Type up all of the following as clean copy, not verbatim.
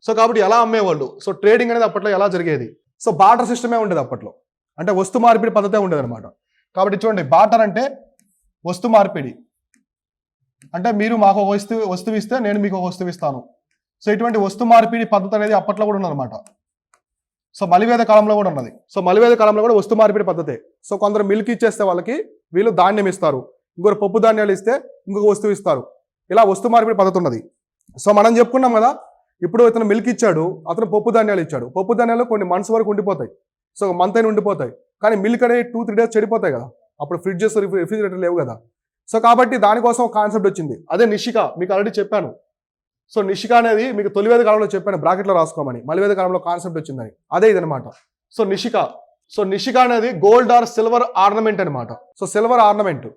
So కాబట్టి ఎలా అమ్మేవాళ్ళు, సో ట్రేడింగ్ అనేది అప్పట్లో ఎలా జరిగేది, సో బార్టర్ సిస్టమే ఉండేది అప్పట్లో, అంటే వస్తు మార్పిడి పద్ధతే ఉండేది అనమాట. కాబట్టి చూడండి, బార్టర్ అంటే వస్తు మార్పిడి, అంటే మీరు మాకు ఒక వస్తువు ఇస్తే నేను మీకు ఒక వస్తువు ఇస్తాను. సో ఇటువంటి వస్తు మార్పిడి పద్ధతి అనేది అప్పట్లో కూడా ఉన్నదన్నమాట. సో మలివేద కాలంలో కూడా ఉన్నది. సో మలివేద కాలంలో కూడా వస్తు మార్పిడి పద్ధతే. సో కొందరు మిల్క్ ఇచ్చేస్తే వాళ్ళకి వీళ్ళు ధాన్యం ఇస్తారు, ఇంకొకరు పప్పు ధాన్యాలు ఇస్తే ఇంకొక వస్తువు ఇస్తారు. ఇలా వస్తు మార్పిడి పద్ధతి ఉన్నది. సో మనం చెప్పుకున్నాం కదా, ఇప్పుడు ఇతను మిల్క్ ఇచ్చాడు, అతను పప్పు ధాన్యాలు ఇచ్చాడు. పప్పు ధాన్యాలు కొన్ని మంత్స్ వరకు ఉండిపోతాయి, సో మంత్ అయినా ఉండిపోతాయి. కానీ మిల్క్ అనేది 2-3 డేస్ చెడిపోతాయి కదా, అప్పుడు ఫ్రిడ్జెస్ రిఫ్రిజిరేటర్ లేవు కదా. సో కాబట్టి దానికోసం ఒక కాన్సెప్ట్ వచ్చింది, అదే నిషిక. మీకు ఆల్రెడీ చెప్పాను. సో నిషిక అనేది మీకు తొలివేద కాలంలో చెప్పాను, బ్రాకెట్లో రాసుకోమని. మలివేద కాలంలో కాన్సెప్ట్ వచ్చిందని, అదే ఇదనమాట. సో నిషిక. సో నిషిక అనేది గోల్డ్ ఆర్ సిల్వర్ ఆర్నమెంట్ అనమాట. So silver ornament,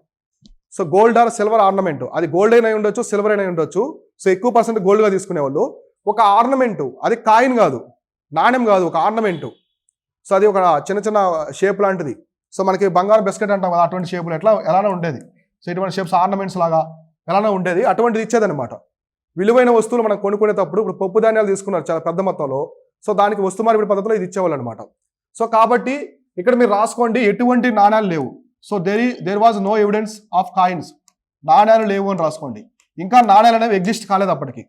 so gold or silver ornament, అది గోల్డ్ అయినా ఉండొచ్చు, సిల్వర్ అయినా ఉండొచ్చు. సో ఎక్కువ పర్సెంట్ గోల్డ్గా తీసుకునేవాళ్ళు. ఒక ఆర్నమెంటు, అది కాయిన్ కాదు, నాణ్యం కాదు, ఒక ఆర్నమెంటు. సో అది ఒక చిన్న చిన్న షేప్ లాంటిది. సో మనకి బంగారం బిస్కెట్ అంటాం కదా, అటువంటి షేపులు ఎలానే ఉండేది. సో ఇటువంటి షేప్స్ ఆర్నమెంట్స్ లాగా ఎలానే ఉండేది, అటువంటిది ఇచ్చేదనమాట. విలువైన వస్తువులు మనం కొనుక్కునేటప్పుడు ఇప్పుడు పప్పు ధాన్యాలు తీసుకున్నారు చాలా పెద్ద మొత్తంలో, సో దానికి వస్తు మార్పిడి పద్ధతిలో ఇది ఇచ్చేవాళ్ళు అనమాట. సో కాబట్టి ఇక్కడ మీరు రాసుకోండి, ఎటువంటి నాణ్యాలు లేవు. So there was no evidence of coins, నాణ్యాలు లేవు అని రాసుకోండి. ఇంకా నాణ్యాలు అనేవి ఎగ్జిస్ట్ కాలేదు అప్పటికి.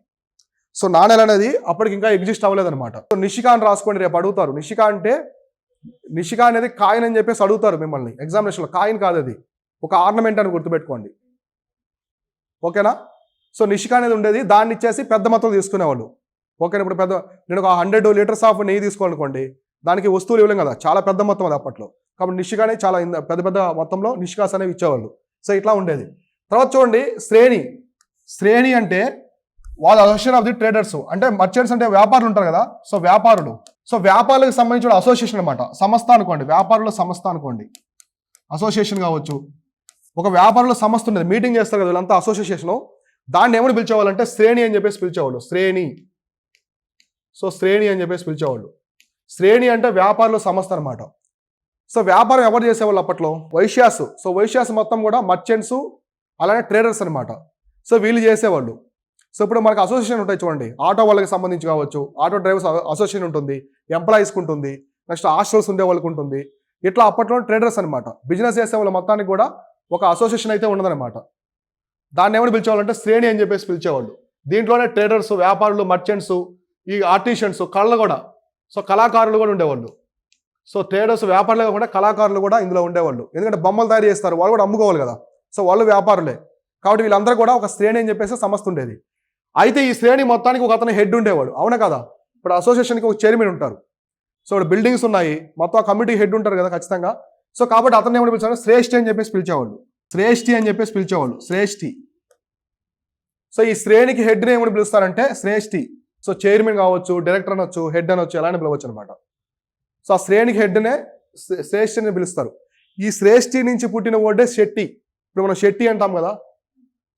సో నాణ్యాలు అనేది అప్పటికి ఇంకా ఎగ్జిస్ట్ అవ్వలేదు అనమాట. సో నిషిక అని రాసుకోండి, రేపు అడుగుతారు. నిషిక అంటే, నిషిక అనేది కాయిన్ అని చెప్పేసి అడుగుతారు మిమ్మల్ని ఎగ్జామినేషన్లో. కాయిన్ కాదు, అది ఒక ఆర్నమెంట్ అని గుర్తుపెట్టుకోండి, ఓకేనా. సో నిషిక అనేది ఉండేది, దాన్ని ఇచ్చేసి పెద్ద మొత్తం తీసుకునేవాళ్ళు, ఓకేనా. ఇప్పుడు నేను ఒక 100 లీటర్స్ ఆఫ్ నెయ్యి తీసుకోవాలనుకోండి, దానికి వస్తువులు ఇవ్వలేం కదా, చాలా పెద్ద మొత్తం అది అప్పట్లో. కాబట్టి నిషిక అనేది చాలా పెద్ద పెద్ద మొత్తంలో నిషికాస్ అనేవి ఇచ్చేవాళ్ళు. సో ఇట్లా ఉండేది. తర్వాత చూడండి, శ్రేణి. శ్రేణి అంటే వాళ్ళ అసోసియేషన్ ఆఫ్ ది ట్రేడర్స్, అంటే మర్చెంట్స్ అంటే వ్యాపారులు ఉంటారు కదా, సో వ్యాపారులు. సో వ్యాపారులకు సంబంధించిన అసోసియేషన్ అనమాట. సంస్థ అనుకోండి, వ్యాపారుల సంస్థ అనుకోండి, అసోసియేషన్ కావచ్చు. ఒక వ్యాపారుల సంస్థ ఉండేది, మీటింగ్ చేస్తారు కదా వీళ్ళంతా, అసోసియేషన్. దాన్ని ఏమని పిలిచేవాళ్ళంటే శ్రేణి అని చెప్పేసి పిలిచేవాళ్ళు, శ్రేణి. సో శ్రేణి అని చెప్పేసి పిలిచేవాళ్ళు. శ్రేణి అంటే వ్యాపారుల సంస్థ అనమాట. సో వ్యాపారం ఎవరు చేసేవాళ్ళు అప్పట్లో? వైశ్యాస్. సో వైశ్యాస్ మొత్తం కూడా మర్చెంట్స్, అలానే ట్రేడర్స్ అనమాట. సో వీళ్ళు చేసేవాళ్ళు. సో ఇప్పుడు మనకు అసోసియేషన్ ఉంటాయి చూడండి, ఆటో వాళ్ళకి సంబంధించి కావచ్చు, ఆటో డ్రైవర్స్ అసోసియేషన్ ఉంటుంది, ఎంప్లాయీస్కి ఉంటుంది, నెక్స్ట్ హాస్టల్స్ ఉండే వాళ్ళకి ఉంటుంది. ఇట్లా అప్పట్లో ట్రేడర్స్ అనమాట. బిజినెస్ చేసే వాళ్ళ మొత్తానికి కూడా ఒక అసోసియేషన్ అయితే ఉండదన్నమాట. దాన్ని ఏమని పిలిచేవాళ్ళంటే శ్రేణి అని చెప్పేసి పిలిచేవాళ్ళు. దీంట్లోనే ట్రేడర్స్, వ్యాపారులు, మర్చెంట్స్, ఈ ఆర్టిషియన్స్, కళలు కూడా, సో కళాకారులు కూడా ఉండేవాళ్ళు. సో ట్రేడర్స్, వ్యాపారులు కాకుండా కళాకారులు కూడా ఇందులో ఉండేవాళ్ళు. ఎందుకంటే బొమ్మలు తయారు చేస్తారు, వాళ్ళు కూడా అమ్ముకోవాలి కదా, సో వాళ్ళు వ్యాపారులే. కాబట్టి వీళ్ళందరూ కూడా ఒక శ్రేణి అని చెప్పేసి సంస్థ ఉండేది. అయితే ఈ శ్రేణి మొత్తానికి ఒక అతను హెడ్ ఉండేవాడు, అవునా కదా. ఇప్పుడు అసోసియేషన్కి ఒక చైర్మన్ ఉంటారు. సో ఇప్పుడు బిల్డింగ్స్ ఉన్నాయి, మొత్తం ఆ కమిటీ హెడ్ ఉంటారు కదా ఖచ్చితంగా. సో కాబట్టి అతను ఏమని పిలిచారు? శ్రేష్ఠి అని చెప్పేసి పిలిచేవాళ్ళు. శ్రేష్ఠి అని చెప్పేసి పిలిచేవాళ్ళు, శ్రేష్ఠి. సో ఈ శ్రేణికి హెడ్ని ఏమని పిలుస్తారంటే శ్రేష్ఠి. సో చైర్మన్ కావచ్చు, డైరెక్టర్ అనొచ్చు, హెడ్ అనొచ్చు, ఎలానే పిలవచ్చు అనమాట. సో ఆ శ్రేణికి హెడ్నే శ్రేష్ఠి అని పిలుస్తారు. ఈ శ్రేష్ఠి నుంచి పుట్టిన వర్డే శెట్టి. ఇప్పుడు మనం శెట్టి అంటాం కదా,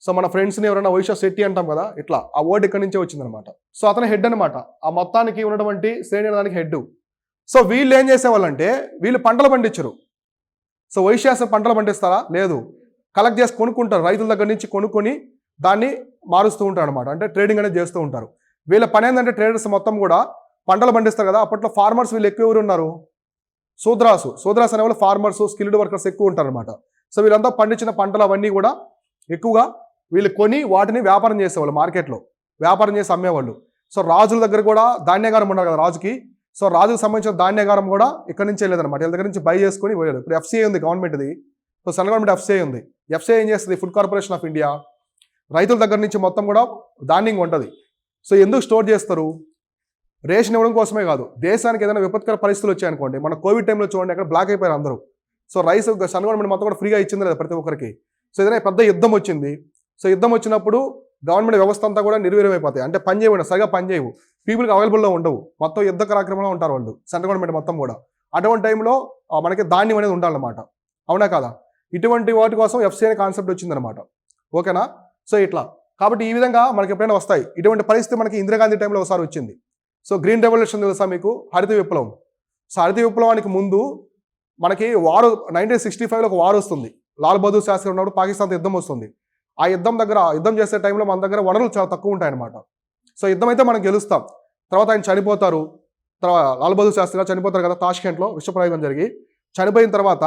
సో మన ఫ్రెండ్స్ని ఎవరైనా వైశ్య శెట్టి అంటాం కదా, ఇట్లా ఆ వర్డ్ ఇక్కడి నుంచే వచ్చిందనమాట. సో అతను హెడ్ అనమాట, ఆ మొత్తానికి ఉన్నటువంటి శ్రేణి దానికి హెడ్. సో వీళ్ళు ఏం చేసేవాళ్ళంటే, వీళ్ళు పంటలు పండించరు. సో వైశ్యాస పంటలు పండిస్తారా? లేదు, కలెక్ట్ చేసి కొనుక్కుంటారు, రైతుల దగ్గర నుంచి కొనుక్కొని దాన్ని మారుస్తూ ఉంటారు అనమాట. అంటే ట్రేడింగ్ అనేది చేస్తూ ఉంటారు. వీళ్ళ పని ఏంటంటే, ట్రేడర్స్ మొత్తం కూడా పంటలు పండిస్తారు కదా. అప్పట్లో ఫార్మర్స్ వీళ్ళు ఎక్కువ ఎవరు ఉన్నారు? శూద్రాస్ అనే వాళ్ళు ఫార్మర్స్, స్కిల్డ్ వర్కర్స్ ఎక్కువ ఉంటారు అనమాట. సో వీళ్ళంతా పండించిన పంటలు అవన్నీ కూడా ఎక్కువగా వీళ్ళు కొని వాటిని వ్యాపారం చేసేవాళ్ళు, మార్కెట్లో వ్యాపారం చేసి అమ్మేవాళ్ళు. సో రాజుల దగ్గర కూడా ధాన్యాగారం ఉన్నారు కదా రాజుకి. సో రాజుకు సంబంధించిన ధాన్యాగారం కూడా ఇక్కడ నుంచి వెళ్ళేదన్నమాట, వీళ్ళ దగ్గర నుంచి బై చేసుకొని పోయాడు. ఇప్పుడు ఎఫ్సీఐ ఉంది గవర్నమెంట్ది, సో సెంట్రల్ గవర్నమెంట్ ఎఫ్సీఐ ఉంది. ఎఫ్సీఐ ఏం చేస్తుంది? Food corporation of India. రైతుల దగ్గర నుంచి మొత్తం కూడా ధాన్యం ఉంటుంది. సో ఎందుకు స్టోర్ చేస్తారు? రేషన్ ఇవ్వడం కోసమే కాదు, దేశానికి ఏదైనా విపత్కర పరిస్థితులు వచ్చాయనుకోండి. మన కోవిడ్ టైంలో చూడండి, అక్కడ బ్లాక్ అయిపోయారు అందరూ. సో రైస్ సెంట్రల్ గవర్నమెంట్ మొత్తం కూడా ఫ్రీగా ఇచ్చింది లేదా ప్రతి ఒక్కరికి. సో ఏదైనా పెద్ద యుద్ధం వచ్చింది, సో యుద్ధం వచ్చినప్పుడు గవర్నమెంట్ వ్యవస్థ అంతా కూడా నిర్వీర్యమైపోతాయి. అంటే పని చేయవు, సరిగా పని చేయవు, పీపుల్కి అవైలబుల్లో ఉండవు, మొత్తం యుద్ధ కార్యక్రమంలో ఉంటారు వాళ్ళు, సెంట్రల్ గవర్నమెంట్ మొత్తం కూడా. అటువంటి టైంలో మనకి ధాన్యం అనేది ఉండాలన్నమాట, అవునా కదా. ఇటువంటి వాటి కోసం ఎఫ్సీఐ కాన్సెప్ట్ వచ్చిందనమాట, ఓకేనా. సో ఇట్లా కాబట్టి ఈ విధంగా మనకి ఎప్పుడైనా వస్తాయి. ఇటువంటి పరిస్థితి మనకి ఇందిరాగాంధీ టైంలో ఒకసారి వచ్చింది. సో గ్రీన్ రెవల్యూషన్ తెలుసా మీకు? హరిత విప్లవం. సో హరిత విప్లవానికి ముందు మనకి వారు 1965లో ఒక వారు వస్తుంది. లాల్ బహదూర్ శాస్త్రి ఉన్నప్పుడు పాకిస్తాన్తో యుద్ధం వస్తుంది. ఆ యుద్ధం చేసే టైంలో మన దగ్గర వనరులు చాలా తక్కువ ఉంటాయన్నమాట. సో యుద్ధం అయితే మనం గెలుస్తాం, తర్వాత ఆయన చనిపోతారు. తర్వాత లాల్ బహదూర్ శాస్త్రి గారు చనిపోతారు కదా తాష్కెంట్లో విశ్వప్రయోగం జరిగి. చనిపోయిన తర్వాత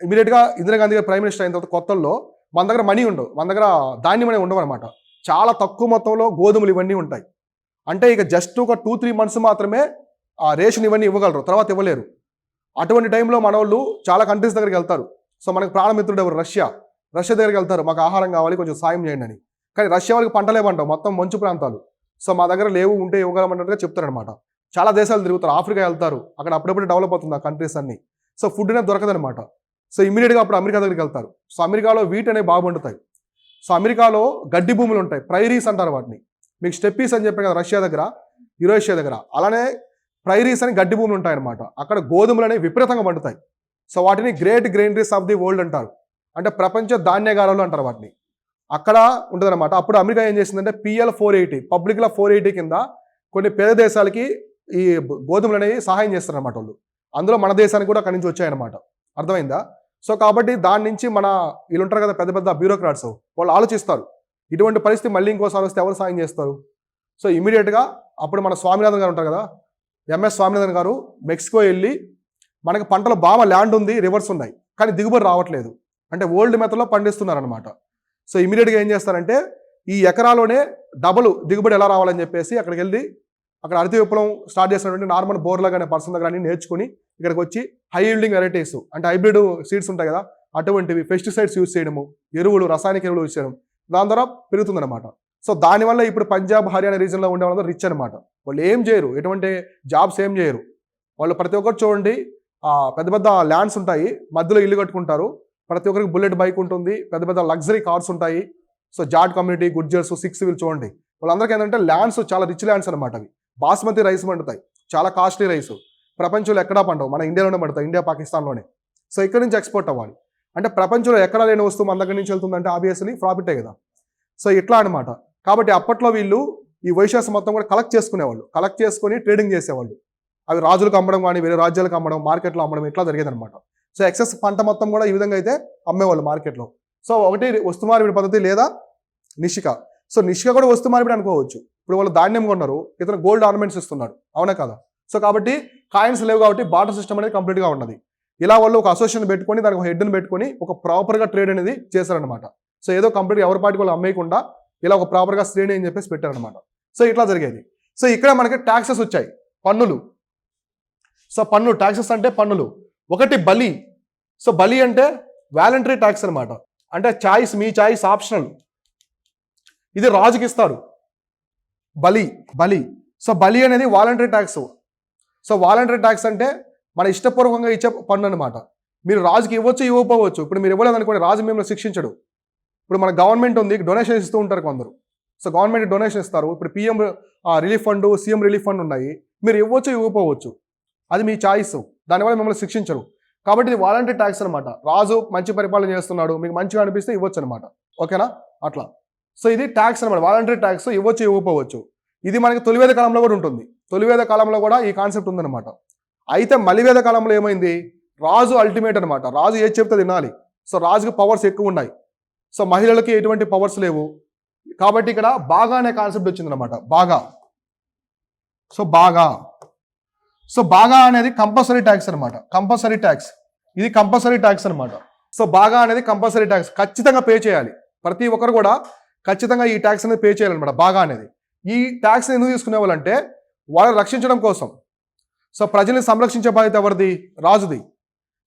ఇమీడియట్గా ఇందిరాగాంధీ గారు ప్రైమ్ మినిస్టర్ అయిన తర్వాత కొత్తల్లో మన దగ్గర మనీ ఉండవు, మన దగ్గర ధాన్యం అనేవి ఉండవు అనమాట. చాలా తక్కువ మొత్తంలో గోధుమలు ఇవన్నీ ఉంటాయి. అంటే ఇక జస్ట్ ఒక 2-3 months మాత్రమే ఆ రేషన్ ఇవన్నీ ఇవ్వగలరు, తర్వాత ఇవ్వలేరు. అటువంటి టైంలో మన వాళ్ళు చాలా కంట్రీస్ దగ్గరికి వెళ్తారు. సో మనకి ప్రాణమిత్రుడు ఎవరు? రష్యా దగ్గరికి వెళ్తారు, మాకు ఆహారం కావాలి కొంచెం సాయం చేయండి అని. కానీ రష్యా వాళ్ళకి పంటలేమంటావు, మొత్తం మంచు ప్రాంతాలు. సో మా దగ్గర లేవు, ఉంటే ఇవ్వగలమన్నట్టుగా చెప్తారనమాట. చాలా దేశాలు తిరుగుతారు, ఆఫ్రికా వెళ్తారు, అక్కడ అప్పుడప్పుడు డెవలప్ అవుతుంది ఆ కంట్రీస్ అన్ని. సో ఫుడ్ అనేది దొరకదనమాట. సో ఇమీడియట్గా అప్పుడు అమెరికా దగ్గరికి వెళ్తారు. సో అమెరికాలో వీట్ అనేవి బాగా పండుతాయి. సో అమెరికాలో గడ్డి భూములు ఉంటాయి, ప్రైరీస్ అంటారు వాటిని. మీకు స్టెప్పీస్ అని చెప్పారు కదా రష్యా దగ్గర, యురేషియా దగ్గర, అలానే ప్రైరీస్ అని గడ్డి భూములు ఉంటాయన్నమాట. అక్కడ గోధుమలు అనేవి విపరీతంగా పండుతాయి. సో వాటిని గ్రేట్ గ్రెయినరీస్ ఆఫ్ ది వరల్డ్ అంటారు, అంటే ప్రపంచ ధాన్యాగారాలు అంటారు వాటిని. అక్కడ ఉంటుందన్నమాట. అప్పుడు అమెరికా ఏం చేసిందంటే PL 480 పబ్లిక్లో 480 కింద కొన్ని పేద దేశాలకి ఈ గోధుమలు అనేవి సహాయం చేస్తారన్నమాట వాళ్ళు. అందులో మన దేశానికి కూడా అక్కడి నుంచి వచ్చాయన్నమాట. అర్థమైందా? సో కాబట్టి దాని నుంచి మన వీళ్ళు ఉంటారు కదా పెద్ద పెద్ద బ్యూరోక్రాట్స్, వాళ్ళు ఆలోచిస్తారు ఇటువంటి పరిస్థితి మళ్ళీ ఇంకోసారి వస్తే ఎవరు సాయం చేస్తారు. సో ఇమీడియట్గా అప్పుడు మన స్వామినాథన్ గారు ఉంటారు కదా, MS స్వామినాథన్ గారు మెక్సికో వెళ్ళి మనకి పంటలు బాగా ల్యాండ్ ఉంది, రివర్స్ ఉన్నాయి, కానీ దిగుబడి రావట్లేదు, అంటే ఓల్డ్ మెథడ్లో పండిస్తున్నారనమాట. సో ఇమీడియట్గా ఏం చేస్తారంటే ఈ ఎకరాలోనే డబుల్ దిగుబడి ఎలా రావాలని చెప్పేసి అక్కడికి వెళ్ళి అక్కడ అరటి విప్లవం స్టార్ట్ చేసినటువంటి నార్మల్ బోర్లాగ్ అనే పర్సన్ దగ్గర అన్ని నేర్చుకుని ఇక్కడికి వచ్చి హై ఈల్డింగ్ వెరైటీస్ అంటే హైబ్రిడ్ సీడ్స్ ఉంటాయి కదా అటువంటివి, పెస్టిసైడ్స్ యూజ్ చేయడము, ఎరువులు, రసాయనిక ఎరువులు యూజ్ చేయడం, దాని ద్వారా పెరుగుతుందన్నమాట. సో దానివల్ల ఇప్పుడు పంజాబ్, హర్యానా రీజన్లో ఉండే వాళ్ళందరూ రిచ్ అనమాట. వాళ్ళు ఏం చేయరు, ఎటువంటి జాబ్స్ ఏం చేయరు. వాళ్ళు ప్రతి ఒక్కరు చూడండి పెద్ద పెద్ద ల్యాండ్స్ ఉంటాయి, మధ్యలో ఇల్లు కట్టుకుంటారు, ప్రతి ఒక్కరికి బుల్లెట్ బైక్ ఉంటుంది, పెద్ద పెద్ద లగ్జరీ కార్స్ ఉంటాయి. సో జాట్ కమ్యూనిటీ, గుడ్జర్స్, 6 వీళ్ళు చూడండి, వాళ్ళందరికీ ఏంటంటే ల్యాండ్స్ చాలా రిచ్ ల్యాండ్స్ అనమాట. అవి బాస్మతి రైస్ పండుతాయి, చాలా కాస్ట్లీ రైస్, ప్రపంచంలో ఎక్కడా పండవు, మన ఇండియాలోనే పడతాయి, ఇండియా పాకిస్తాన్లోనే. సో ఇక్కడ నుంచి ఎక్స్పోర్ట్ అవ్వాలి అంటే ప్రపంచంలో ఎక్కడా లేని వస్తువు మన దగ్గర నుంచి వెళ్తుందంటే ఆబ్వియస్లీ ప్రాఫిటే కదా. సో ఇట్లా అనమాట. కాబట్టి అప్పట్లో వీళ్ళు ఈ వైశ్యాస్ మొత్తం కూడా కలెక్ట్ చేసుకునేవాళ్ళు, కలెక్ట్ చేసుకుని ట్రేడింగ్ చేసేవాళ్ళు. అవి రాజులకు అమ్మడం కానీ వేరే రాజ్యాలకు అమ్మడం, మార్కెట్లో అమ్మడం ఇట్లా జరిగేదనమాట. సో ఎక్సెస్ పంట మొత్తం కూడా ఈ విధంగా అయితే అమ్మేవాళ్ళు మార్కెట్లో. సో ఒకటి వస్తు మార్పిడి పద్ధతి లేదా నిషిక. సో నిషిక కూడా వస్తు మార్పిడి అనుకోవచ్చు. ఇప్పుడు వాళ్ళు ధాన్యం కొన్నారు, ఇతను గోల్డ్ ఆర్నమెంట్స్ ఇస్తున్నాడు, అవునా కదా. సో కాబట్టి కాయిన్స్ లేవు కాబట్టి బార్టర్ సిస్టమ్ అనేది కంప్లీట్గా ఉన్నది. ఇలా వాళ్ళు ఒక అసోసియేషన్ పెట్టుకొని దానికి ఒక హెడ్ని పెట్టుకొని ఒక ప్రాపర్గా ట్రేడ్ అనేది చేశారనమాట. సో ఏదో కంప్లీట్గా ఎవరి పార్టీ వాళ్ళు అమ్మేయకుండా ఇలా ఒక ప్రాపర్గా శ్రేణి అని చెప్పేసి పెట్టారనమాట. సో ఇట్లా జరిగేది. సో ఇక్కడ మనకి ట్యాక్సెస్ వచ్చాయి, పన్నులు. సో పన్ను ట్యాక్సెస్ అంటే పన్నులు. ఒకటి బలి. సో బలి అంటే వాలంటరీ ట్యాక్స్ అనమాట, అంటే చాయిస్, మీ చాయిస్ ఆప్షనల్. ఇది రాజుకి ఇస్తారు బలి. సో బలి అనేది voluntary tax. So voluntary tax అంటే మన ఇష్టపూర్వకంగా ఇచ్చే పన్ను అనమాట. మీరు రాజుకి ఇవ్వచ్చు, ఇవ్వకపోవచ్చు. ఇప్పుడు మీరు ఇవ్వలేదు అనుకోండి, రాజు మిమ్మల్ని శిక్షించడు. ఇప్పుడు మన గవర్నమెంట్ ఉంది, డొనేషన్ ఇస్తూ ఉంటారు కొందరు. సో గవర్నమెంట్ డొనేషన్ ఇస్తారు. ఇప్పుడు PM relief fund, CM relief fund ఉన్నాయి. మీరు ఇవ్వచ్చు, ఇవ్వకపోవచ్చు, అది మీ చాయిస్. దానివల్ల మిమ్మల్ని శిక్షించరు. కాబట్టి ఇది వాలంటరీ ట్యాక్స్ అనమాట. రాజు మంచి పరిపాలన చేస్తున్నాడు, మీకు మంచిగా అనిపిస్తే ఇవ్వచ్చు అనమాట, ఓకేనా అట్లా. సో ఇది ట్యాక్స్ అనమాట, వాలంటరీ ట్యాక్స్, ఇవ్వచ్చు, ఇవ్వకపోవచ్చు. ఇది మనకి తొలివేద కాలంలో కూడా ఉంటుంది. తొలివేద కాలంలో కూడా ఈ కాన్సెప్ట్ ఉందన్నమాట. అయితే మలివేద కాలంలో ఏమైంది, రాజు అల్టిమేట్ అనమాట, రాజు ఏది చెప్తే తినాలి. సో రాజుకి పవర్స్ ఎక్కువ ఉన్నాయి. సో మహిళలకి ఎటువంటి పవర్స్ లేవు. కాబట్టి ఇక్కడ బాగా అనే కాన్సెప్ట్ వచ్చిందనమాట, బాగా. సో బాగా అనేది కంపల్సరీ ట్యాక్స్ అనమాట, కంపల్సరీ ట్యాక్స్. ఇది కంపల్సరీ ట్యాక్స్ అనమాట. సో బాగా అనేది కంపల్సరీ ట్యాక్స్, ఖచ్చితంగా పే చేయాలి. ప్రతి ఒక్కరు కూడా ఖచ్చితంగా ఈ ట్యాక్స్ అనేది పే చేయాలన్నమాట. బాగా అనేది ఈ ట్యాక్స్ ఎందుకు తీసుకునే వాళ్ళంటే వాళ్ళని రక్షించడం కోసం. సో ప్రజల్ని సంరక్షించే బాధ్యత ఎవరిది, రాజుది.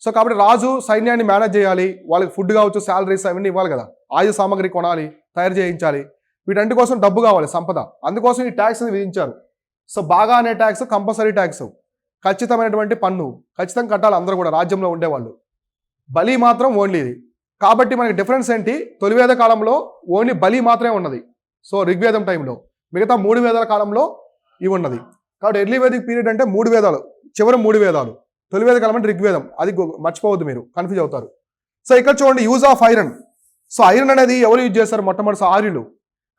సో కాబట్టి రాజు సైన్యాన్ని మేనేజ్ చేయాలి, వాళ్ళకి ఫుడ్ కావచ్చు, శాలరీస్ అవన్నీ ఇవ్వాలి కదా, ఆయుధ సామాగ్రి కొనాలి, తయారు చేయించాలి, వీటన్నిటి కోసం డబ్బు కావాలి, సంపద. అందుకోసం ఈ ట్యాక్స్ విధించారు. సో బాగా అనే ట్యాక్స్ కంపల్సరీ ట్యాక్స్, ఖచ్చితమైనటువంటి పన్ను, ఖచ్చితంగా కట్టాలి అందరూ కూడా రాజ్యంలో ఉండేవాళ్ళు. బలి మాత్రం ఓన్లీ ఇది. కాబట్టి మనకి డిఫరెన్స్ ఏంటి, తొలివేద కాలంలో ఓన్లీ బలి మాత్రమే ఉన్నది. సో ఋగ్వేదం టైంలో, మిగతా 3 వేదాల కాలంలో ఇవి ఉన్నది. కాబట్టి ఎర్లీ వేదిక్ పీరియడ్ అంటే 3 వేదాలు, చివరి 3 వేదాలు. తొలివేద కాలం అంటే ఋగ్వేదం, అది మర్చిపోవద్దు, మీరు కన్ఫ్యూజ్ అవుతారు. సో ఇక్కడ చూడండి, use of iron. So iron అనేది ఎవరు యూజ్ చేస్తారు, మొట్టమొదటి ఆర్యులు.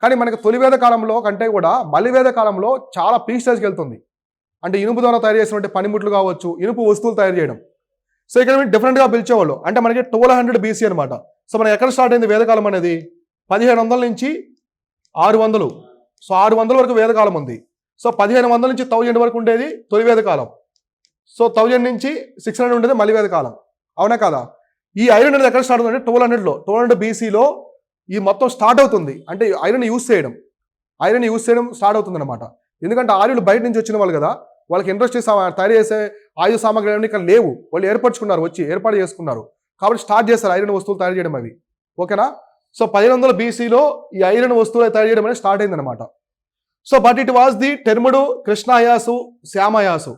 కానీ మనకి తొలివేద కాలంలో కంటే కూడా మలివేద కాలంలో చాలా పీక్ స్టేజ్కి వెళ్తుంది. అంటే ఇనుపు ద్వారా తయారు చేసినటువంటి పనిముట్లు కావచ్చు, ఇనుపు వస్తువులు తయారు చేయడం. సో ఇక్కడ మీరు డిఫరెంట్గా పిలిచేవాళ్ళు, అంటే మనకి 1200 BC అనమాట. సో మనకి ఎక్కడ స్టార్ట్ అయింది వేదకాలం అనేది, 1500 నుంచి 600. సో 600 వరకు వేదకాలం ఉంది. సో 1500 నుంచి 1000 వరకు ఉండేది తొలి వేద కాలం. సో 1000 నుంచి 600 ఉండేది మలి వేద కాలం. అవునా కదా? ఈ ఐరన్ అనేది ఎక్కడ స్టార్ట్ అవుతుంది అంటే 1200 BCలో ఈ మొత్తం స్టార్ట్ అవుతుంది. అంటే ఐరన్ యూజ్ చేయడం స్టార్ట్ అవుతుంది అనమాట. ఎందుకంటే ఆర్యులు బయట నుంచి వచ్చిన వాళ్ళు కదా, వాళ్ళకి ఇండస్ట్రీ తయారు చేసే ఆయుధ సామాగ్రి అన్ని ఇక్కడ లేవు, వాళ్ళు ఏర్పాటు చేసుకున్నారు కాబట్టి స్టార్ట్ చేస్తారు ఐరన్ వస్తువులు తయారు చేయడం అవి. ఓకేనా? సో 1500 BCలో ఈ ఐరన్ వస్తువులు తయారు చేయడం అనేది స్టార్ట్ అయింది అనమాట. So but it was the టెర్ముడు కృష్ణాయాసు శ్యామయాసు.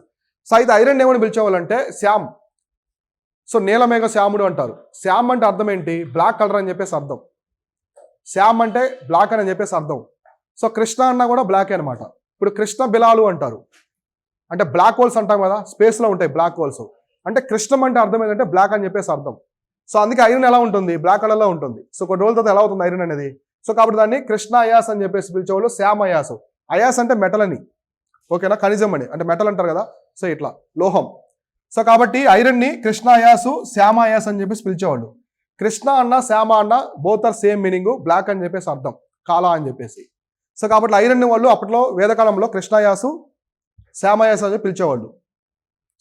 సో అయితే ఐరన్ ఏమని పిలిచేవాళ్ళంటే శ్యామ్. సో నీలమేఘ శ్యాముడు అంటారు. శ్యామ్ అంటే అర్థం ఏంటి? బ్లాక్ కలర్ అని చెప్పేసి అర్థం. శ్యామ్ అంటే బ్లాక్ అని చెప్పేసి అర్థం. సో కృష్ణ అన్న కూడా బ్లాక్ అనమాట. ఇప్పుడు కృష్ణ బిలాలు అంటారు, అంటే బ్లాక్ హోల్స్ అంటాం కదా, స్పేస్లో ఉంటాయి బ్లాక్ హోల్స్. అంటే కృష్ణం అంటే అర్థం ఏంటంటే బ్లాక్ అని చెప్పేసి అర్థం. సో అందుకే ఐరన్ ఎలా ఉంటుంది? బ్లాక్ కలర్లో ఉంటుంది. సో కొన్ని రోజుల తర్వాత ఎలా అవుతుంది ఐరన్ అనేది? సో కాబట్టి దాన్ని కృష్ణ అయాస్ అని చెప్పేసి పిలిచేవాళ్ళు. శ్యామ్ అయాస్. అయాస్ అంటే మెటల్ అని, ఓకేనా? ఖనిజం అని, అంటే మెటల్ అంటారు కదా, సో ఇట్లా లోహం. సో కాబట్టి ఐరన్ని కృష్ణ అయాసు శ్యామ అయాస్ అని చెప్పేసి పిలిచేవాళ్ళు. కృష్ణ అన్న శ్యామ అన్న both are same meaning, black అని చెప్పేసి అర్థం, కాలా అని చెప్పేసి. సో కాబట్టి ఐరన్ వాళ్ళు అప్పట్లో వేదకాలంలో కృష్ణాయాసు శ్యామయాసు అని పిలిచేవాళ్ళు.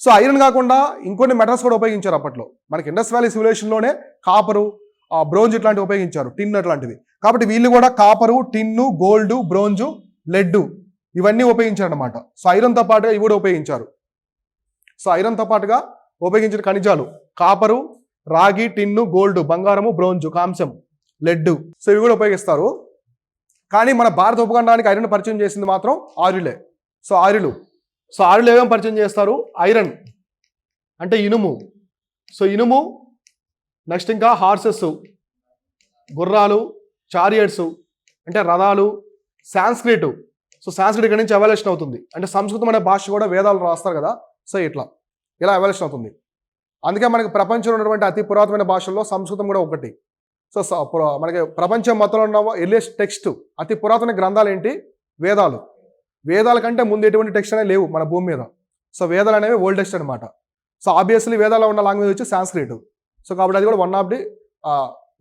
సో ఐరన్ కాకుండా ఇంకొన్ని మెటల్స్ కూడా ఉపయోగించారు అప్పట్లో. మనకి ఇండస్ వ్యాలీ సివిలైజేషన్లోనే కాపరు, బ్రోంజ్ ఇట్లాంటివి ఉపయోగించారు, టిన్ అట్లాంటివి. కాబట్టి వీళ్ళు కూడా కాపరు, టిన్ను, గోల్డ్, బ్రోంజు, లెడ్ ఇవన్నీ ఉపయోగించారు అనమాట. సో ఐరన్తో పాటుగా ఇవి కూడా ఉపయోగించారు. సో ఐరన్తో పాటుగా ఉపయోగించిన ఖనిజాలు కాపరు, రాగి, టిన్ను, గోల్డ్, బంగారము, బ్రోంజు, కాంస్యం, లెడ్, సో ఇవి కూడా ఉపయోగిస్తారు. కానీ మన భారత ఉపఖండానికి ఐరన్ పరిచయం చేసింది మాత్రం ఆర్యులే. సో ఆర్యులు ఏమేమి పరిచయం చేస్తారు? ఐరన్ అంటే ఇనుము. సో ఇనుము, నెక్స్ట్ ఇంకా హార్సెస్, గుర్రాలు, చారియట్స్ అంటే రథాలు, సాంస్క్రిట్. సో సాంస్క్రిట్ ఇక్కడ నుంచి ఎవల్యూషన్ అవుతుంది. అంటే సంస్కృతం అనే భాష కూడా వేదాలు రాస్తారు కదా, సో ఇలా ఎవల్యూషన్ అవుతుంది. అందుకే మనకి ప్రపంచంలో ఉన్నటువంటి అతి పురాతనమైన భాషల్లో సంస్కృతం కూడా ఒకటి. సో మనకి ప్రపంచం మొత్తంలో ఉన్న ఎర్లియస్ట్ టెక్స్ట్, అతి పురాతన గ్రంథాలు ఏంటి? వేదాలు. వేదాల కంటే ముందు ఎటువంటి టెక్స్ట్ అనేవి లేవు మన భూమి మీద. సో వేదాలు అనేవి ఓల్డెస్ట్ అనమాట. సో ఆబ్వియస్లీ వేదాల్లో ఉన్న లాంగ్వేజ్ వచ్చి సాంస్క్రిట్. సో కాబట్టి అది కూడా one of the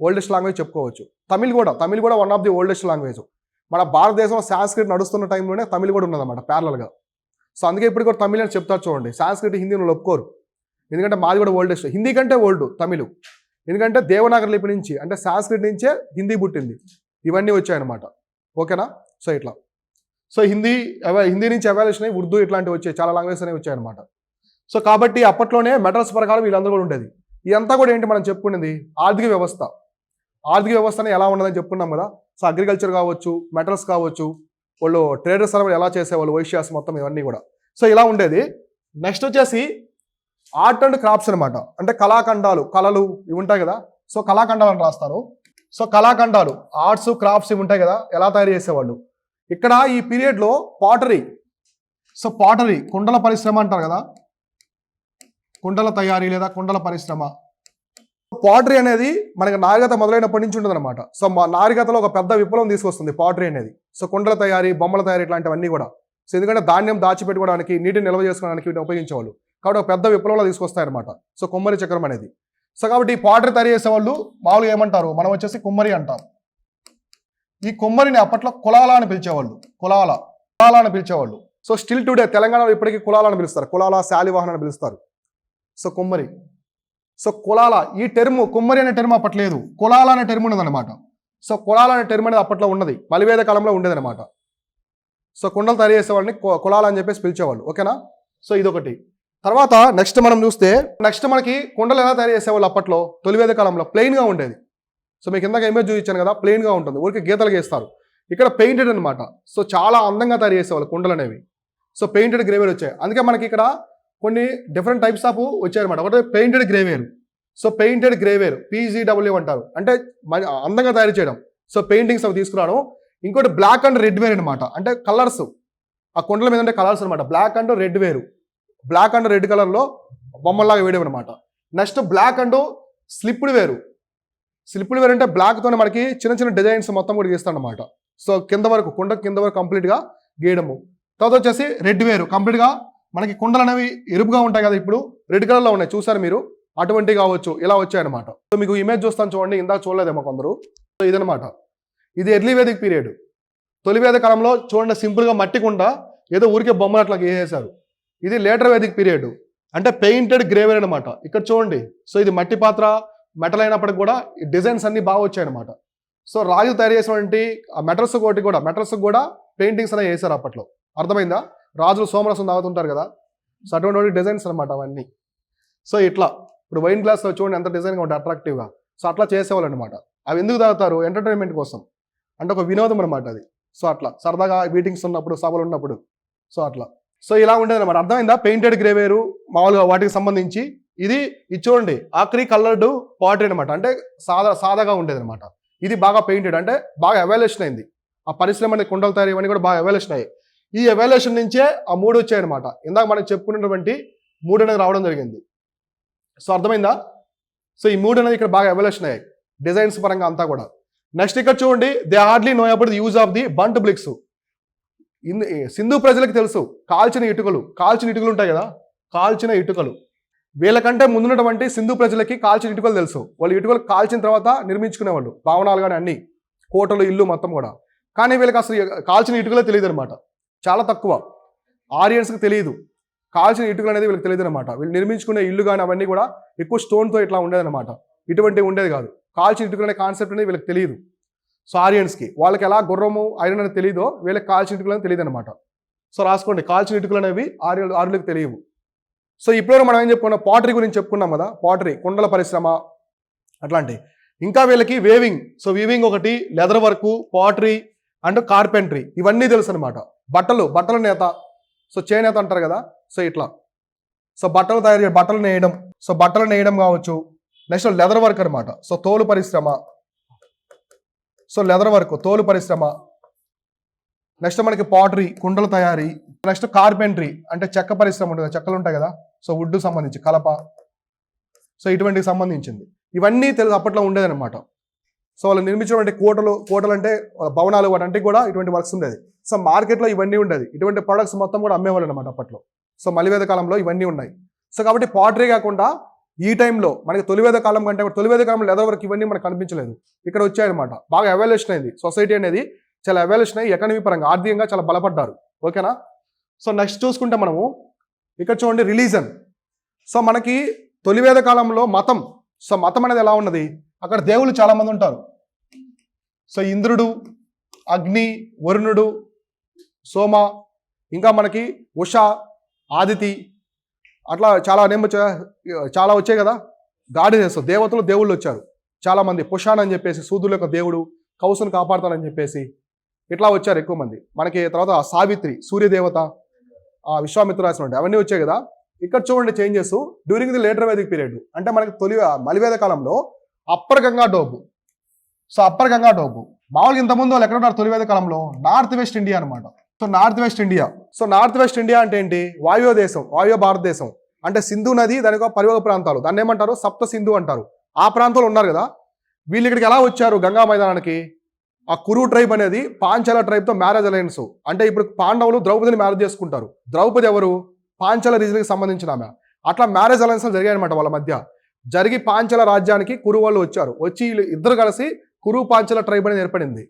oldest language చెప్పుకోవచ్చు. తమిళ్ కూడా one of the oldest language. మన భారతదేశంలో సాంస్క్రిట్ నడుస్తున్న టైంలోనే తమిళ్ కూడా ఉన్నదన్నమాట ప్యారలల్గా. సో అందుకే ఇప్పుడు కూడా తమిళ్ అని చెప్తారు చూడండి. సాంస్క్రిట్ హిందీ వాళ్ళు ఒప్పుకోరు, ఎందుకంటే మాది కూడా ఓల్డెస్ట్. హిందీ కంటే ఓల్డ్ తమిళ్, ఎందుకంటే దేవనాగరి లిపి నుంచి, అంటే సాంస్క్రిట్ నుంచే హిందీ పుట్టింది. ఇవన్నీ వచ్చాయన్నమాట. ఓకేనా? సో హిందీ నుంచి ఎవల్యూషన్ అయ్యి ఉర్దూ ఇట్లాంటివి వచ్చాయి, చాలా లాంగ్వేజెస్ అనేవి వచ్చాయన్నమాట. సో కాబట్టి అప్పట్లోనే మెటల్స్ ప్రకారం వీళ్ళందరూ కూడా ఉండేది. ఇదంతా కూడా ఏంటి మనం చెప్పుకునేది? ఆర్థిక వ్యవస్థ ఎలా ఉన్నదని చెప్పుకున్నాం కదా. సో అగ్రికల్చర్ కావచ్చు, మెటల్స్ కావచ్చు, వాళ్ళు ట్రేడర్స్ అనేవి ఎలా చేసేవాళ్ళు, వైశ్యాస్ మొత్తం ఇవన్నీ కూడా. సో ఇలా ఉండేది. నెక్స్ట్ వచ్చేసి ఆర్ట్ అండ్ క్రాఫ్ట్స్ అనమాట. అంటే కళాఖండాలు, కళలు ఇవి ఉంటాయి కదా. సో కళాఖండాలు అని రాస్తారు. సో కళాఖండాలు, ఆర్ట్స్, క్రాఫ్ట్స్ ఇవి ఉంటాయి కదా, ఎలా తయారు చేసేవాళ్ళు. ఇక్కడ ఈ పీరియడ్లో పాటరీ, సో పాటరీ కుండల పరిశ్రమ అంటారు కదా, కుండల తయారీ లేదా కుండల పరిశ్రమ. పాటరీ అనేది మనకి నాగరికత మొదలైనప్పటి నుంచి ఉంటుంది అనమాట. సో మా నాగరికతలో ఒక పెద్ద విప్లవం తీసుకొస్తుంది పాటరీ అనేది. సో కుండల తయారీ, బొమ్మల తయారీ ఇట్లాంటివన్నీ కూడా. సో ఎందుకంటే ధాన్యం దాచిపెట్టుకోవడానికి, నీటిని నిల్వ చేసుకోవడానికి వీటిని ఉపయోగించేవాళ్ళు. కాబట్టి ఒక పెద్ద విప్లవంలో తీసుకొస్తాయి అనమాట. సో కుమ్మరి చక్రం అనేది. సో కాబట్టి ఈ పాటరీ తయారు చేసేవాళ్ళు మామూలుగా ఏమంటారు, మనం వచ్చేసి కుమ్మరి అంటాం. ఈ కుమ్మరిని అప్పట్లో కులాల అని పిలిచేవాళ్ళు. సో స్టిల్ టుడే తెలంగాణలో ఇప్పటికీ కులాల అని పిలుస్తారు. కులాల, శాలివాహన అని పిలుస్తారు. సో కుమ్మరి. సో కులాల, ఈ టెర్ము కుమ్మరి అనే టెర్మ్ అప్పట్లేదు, కులాల అనే టెర్మ్ ఉన్నదనమాట. సో కులాల అనే టెర్మ్ అనేది అప్పట్లో ఉన్నది, మలివేద కాలంలో ఉండేదనమాట. సో కుండలు తయారు చేసేవాళ్ళని కులాల అని చెప్పేసి పిలిచేవాళ్ళు. ఓకేనా? సో ఇదొకటి. తర్వాత నెక్స్ట్ మనం చూస్తే, మనకి కుండలు ఎలా తయారు చేసేవాళ్ళు అప్పట్లో? తొలివేద కాలంలో ప్లెయిన్గా ఉండేది. సో మీకు ఇందాక ఇమేజ్ చూపించాను కదా, ప్లెయిన్గా ఉంటుంది, ఊరికి గీతలు గీస్తారు. ఇక్కడ పెయింటెడ్ అనమాట. సో చాలా అందంగా తయారు చేసేవాళ్ళు కుండలు అనేవి. సో పెయింటెడ్ గ్రేవేర్ వచ్చాయి. అందుకే మనకి ఇక్కడ కొన్ని డిఫరెంట్ టైప్స్ ఆఫ్ వచ్చాయన్నమాట. ఒకటి painted grey ware. So painted grey ware PGW అంటారు, అంటే అందంగా తయారు చేయడం. సో పెయింటింగ్స్ అవి తీసుకురావడం. ఇంకోటి బ్లాక్ అండ్ రెడ్ వేర్ అనమాట, అంటే కలర్స్ ఆ కుండల మీద ఉండే కలర్స్ అనమాట. బ్లాక్ అండ్ రెడ్ వేరు, బ్లాక్ అండ్ రెడ్ కలర్లో బొమ్మల్లాగా వేయడం అనమాట. నెక్స్ట్ బ్లాక్ అండ్ స్లిప్డ్ వేరు అంటే బ్లాక్తోనే మనకి చిన్న చిన్న డిజైన్స్ మొత్తం కూడా గీస్తాడు అనమాట. సో కింద వరకు, కుండ కింద వరకు కంప్లీట్గా గీయడము. తర్వాత వచ్చేసి రెడ్ వేరు, కంప్లీట్గా మనకి కుండలు అనేవి ఎరుపుగా ఉంటాయి కదా, ఇప్పుడు రెడ్ కలర్లో ఉన్నాయి చూసారు మీరు, అటువంటి కావచ్చు, ఇలా వచ్చాయన్నమాట. సో మీకు ఇమేజ్ చూస్తాను చూడండి, ఇందాక చూడలేదేమో కొందరు. సో ఇదనమాట, ఇది ఎర్లీ వేదిక్ పీరియడ్. తొలివేద కాలంలో చూడండి, సింపుల్గా మట్టి కుండ ఏదో ఊరికే బొమ్మలు అట్లా గీసేశారు. ఇది లేటర్ వేదిక్ పీరియడ్, అంటే పెయింటెడ్ గ్రేవేర్ అనమాట. ఇక్కడ చూడండి, సో ఇది మట్టి పాత్ర, మెటల్ అయినప్పటికి కూడా ఈ డిజైన్స్ అన్ని బాగా వచ్చాయి అనమాట. సో రాజు తయారు చేసినటువంటి ఆ మెటల్స్ కూడా పెయింటింగ్స్ అనేవి వేశారు అప్పట్లో. అర్థమైందా? రాజులు సోమరసం తాగుతుంటారు కదా, సో అటువంటి డిజైన్స్ అనమాట అవన్నీ. సో ఇట్లా ఇప్పుడు వైన్ గ్లాస్లో చూడండి ఎంత డిజైన్గా ఉంటుంది, అట్రాక్టివ్గా. సో అట్లా చేసేవాళ్ళు అనమాట. అవి ఎందుకు తాగుతారు? ఎంటర్టైన్మెంట్ కోసం, అంటే ఒక వినోదం అనమాట అది. సో అట్లా సరదాగా మీటింగ్స్ ఉన్నప్పుడు, సభలు ఉన్నప్పుడు, సో అట్లా. సో ఇలా ఉండేది అనమాట. అర్థమైందా? పెయింటెడ్ గ్రేవేరు మామూలుగా వాటికి సంబంధించి. ఇది చూడండి ఆక్రీ కలర్డ్ పాటరీ అనమాట, అంటే సాదాగా ఉండేది అనమాట. ఇది బాగా పెయింటెడ్, అంటే బాగా ఎవాల్యుయేషన్ అయింది. ఆ పరిశ్రమ అనేది కుండలు తయారీ ఇవన్నీ కూడా బాగా ఎవాల్యుయేషన్ అయ్యాయి. ఈ ఎవాల్యుయేషన్ నుంచే ఆ 3 వచ్చాయన్నమాట. ఇందాక మనం చెప్పుకున్నటువంటి 3 అనేది రావడం జరిగింది. సో అర్థమైందా? సో ఈ 3 అనేది ఇక్కడ బాగా ఎవాల్యుయేషన్ అయ్యాయి డిజైన్స్ పరంగా అంతా కూడా. నెక్స్ట్ ఇక్కడ చూడండి, they hardly know about the use of the burnt bricks. Sindhu ప్రజలకు తెలుసు కాల్చిన ఇటుకలు ఉంటాయి కదా, కాల్చిన ఇటుకలు. వీళ్ళకంటే ముందున్నటువంటి సింధు ప్రజలకి కాల్చిన ఇటుకలు తెలుసు. వాళ్ళు ఇటుకలు కాల్చిన తర్వాత నిర్మించుకునేవాళ్ళు భవనాలు కానీ అన్ని, కోటలు, ఇల్లు మొత్తం కూడా. కానీ వీళ్ళకి అసలు కాల్చిన ఇటుకలే తెలియదు అనమాట. చాలా తక్కువ, ఆరియన్స్కి తెలియదు కాల్చిన ఇటుకలు అనేది వీళ్ళకి తెలియదు అనమాట. వీళ్ళు నిర్మించుకునే ఇల్లు కానీ అవన్నీ కూడా ఎక్కువ స్టోన్తో ఇట్లా ఉండేదన్నమాట. ఇటువంటివి ఉండేది కాదు. కాల్చిన ఇటుకలు అనే కాన్సెప్ట్ అనేది వీళ్ళకి తెలియదు. సో ఆరియన్స్కి, వాళ్ళకి ఎలా గుర్రము ఐరన్ అనేది తెలియదో వీళ్ళకి కాల్చిన ఇటుకలు అనేది తెలియదు అనమాట. సో రాసుకోండి, కాల్చిన ఇటుకలు అనేవి ఆర్యులకు తెలియవు. సో ఇప్పుడు మనం ఏం చెప్పుకున్నాం, పాటరీ గురించి చెప్పుకున్నాం కదా, పాటరీ కుండల పరిశ్రమ అట్లాంటి. ఇంకా వీళ్ళకి వేవింగ్, సో వీవింగ్ ఒకటి, leather work, pottery and carpentry ఇవన్నీ తెలుసు అనమాట. బట్టల నేత, సో చేనేత అంటారు కదా, సో ఇట్లా. సో బట్టలు నేయడం కావచ్చు. నెక్స్ట్ లెదర్ వర్క్ అనమాట, సో తోలు పరిశ్రమ. సో లెదర్ వర్క్, తోలు పరిశ్రమ. నెక్స్ట్ మనకి పాటరీ, కుండల తయారీ. నెక్స్ట్ కార్పెంటరీ అంటే చెక్క పరిశ్రమ ఉంటుంది, చెక్కలు ఉంటాయి కదా, సో వుడ్ సంబంధించి కలప, సో ఇటువంటికి సంబంధించింది. ఇవన్నీ తెలుగు అప్పట్లో ఉండేదన్నమాట. సో వాళ్ళు నిర్మించినటువంటి కోటలు అంటే భవనాలు, వాటి కూడా ఇటువంటి వర్క్స్ ఉండేది. సో మార్కెట్లో ఇవన్నీ ఉండేది, ఇటువంటి ప్రొడక్ట్స్ మొత్తం కూడా అమ్మేవాళ్ళు అనమాట అప్పట్లో. సో మలివేద కాలంలో ఇవన్నీ ఉన్నాయి. సో కాబట్టి పాటరీ కాకుండా ఈ టైంలో మనకి తొలివేద కాలం కంటే తొలివేద కాలంలో లెదర్ వర్క్ ఇవన్నీ మనకు కనిపించలేదు, ఇక్కడ వచ్చాయన్నమాట. బాగా ఎవాల్యుయేషన్ అయింది, సొసైటీ అనేది చాలా ఎవాల్యుయేషన్ అయ్యి ఎకనమీ పరంగా ఆర్థికంగా చాలా బలపడ్డారు. ఓకేనా? సో నెక్స్ట్ చూసుకుంటే మనము ఇక్కడ చూడండి రిలీజన్. సో మనకి తొలివేద కాలంలో మతం, సో మతం అనేది ఎలా ఉన్నది, అక్కడ దేవుళ్ళు చాలా మంది ఉంటారు. సో ఇంద్రుడు, అగ్ని, వరుణుడు, సోమ, ఇంకా మనకి ఉష, ఆదితి, అట్లా చాలా వచ్చాయి కదా గాడెసెస్, దేవుళ్ళు వచ్చారు చాలా మంది. పుషాన్ అని చెప్పేసి సూదుల యొక్క దేవుడు, కౌసును కాపాడుతానని చెప్పేసి ఇట్లా వచ్చారు ఎక్కువ మంది. మనకి తర్వాత సావిత్రి, సూర్యదేవత, విశ్వామిత్ర రాసిన అవన్నీ వచ్చాయి కదా. ఇక్కడ చూడండి changes during the later Vedic period, అంటే మనకి మలివేద కాలంలో upper Ganga doab. So upper Ganga doab మామూలుగా ఇంతకుముందు వాళ్ళు ఎక్కడ ఉన్నారు తొలివేద కాలంలో, నార్త్ వెస్ట్ ఇండియా అనమాట. సో నార్త్ వెస్ట్ ఇండియా అంటే ఏంటి, వాయువ్య భారతదేశం. అంటే సింధు నది దాని పరివాహ ప్రాంతాలు, దాన్ని ఏమంటారు, సప్త సింధు అంటారు. ఆ ప్రాంతంలో ఉన్నారు కదా వీళ్ళు. ఇక్కడికి ఎలా వచ్చారు గంగా మైదానానికి, ఆ కురు ట్రైబ్ అనేది పాంచాల ట్రైబ్తో మ్యారేజ్ అలయన్స్. అంటే ఇప్పుడు పాండవులు ద్రౌపదిని మ్యారేజ్ చేసుకుంటారు. ద్రౌపది ఎవరు, పాంచాల రీజన్కి సంబంధించిన ఆమె. అట్లా మ్యారేజ్ అలయన్స్ జరిగాయి అనమాట వాళ్ళ మధ్య. జరిగి పాంచాల రాజ్యానికి కురు వాళ్ళు వచ్చి వీళ్ళు ఇద్దరు కలిసి కురు పాంచాల ట్రైబ్ అనేది ఏర్పడింది.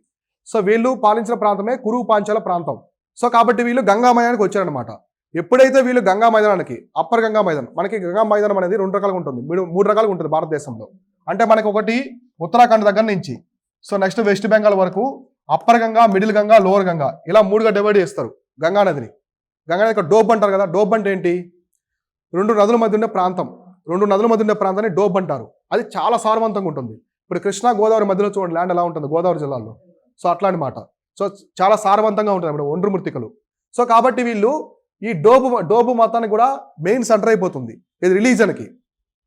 సో వీళ్ళు పాలించిన ప్రాంతమే కురు పాంచాల ప్రాంతం. సో కాబట్టి వీళ్ళు గంగా మైదానానికి వచ్చారనమాట. ఎప్పుడైతే వీళ్ళు గంగా మైదానానికి, అప్పర్ గంగా మైదానం, మనకి గంగా మైదానం అనేది 2 రకాలుగా ఉంటుంది, 3 రకాలుగా ఉంటుంది భారతదేశంలో. అంటే మనకి ఒకటి ఉత్తరాఖండ్ దగ్గర నుంచి, సో నెక్స్ట్ వెస్ట్ బెంగాల్ వరకు upper Ganga, middle Ganga, lower Ganga, ఇలా 3గా డివైడ్ చేస్తారు గంగా నదిని. గంగా నది డోబ్ అంటారు కదా. డోబ్ అంటే ఏంటి, 2 నదుల మధ్య ఉండే ప్రాంతాన్ని డోబ్ అంటారు. అది చాలా సారవంతంగా ఉంటుంది. ఇప్పుడు కృష్ణా గోదావరి మధ్యలో చూడండి ల్యాండ్ ఎలా ఉంటుంది గోదావరి జిల్లాలో, సో అట్లా అనమాట. సో చాలా సారవంతంగా ఉంటుంది అప్పుడు ఒండ్రు మృతికలు. సో కాబట్టి వీళ్ళు ఈ డోబు మతానికి కూడా మెయిన్ సెంటర్ అయిపోతుంది ఇది రిలీజన్కి.